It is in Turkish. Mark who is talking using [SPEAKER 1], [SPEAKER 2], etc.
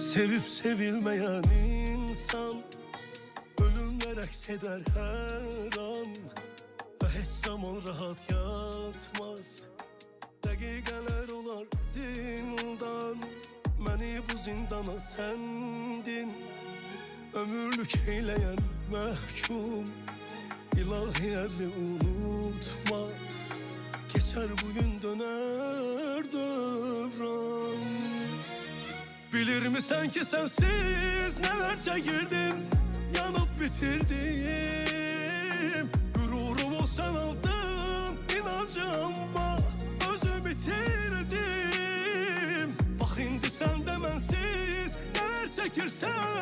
[SPEAKER 1] Sevip sevilmeyen insan ölümler əkseder her an ve hiç zaman rahat yatmaz. Dəqiqələr olar zindan, məni bu zindana səndin. Ömürlük eyleyen məhkum, ilahi əlli unutma. Geçer bugün döner dövran. Bilir misən ki sensiz neler çekirdim, yanıp bitirdim. Gururumu sen aldın inancı ama özüm bitirdim. Bak indi sen de mənsiz neler çekirsen.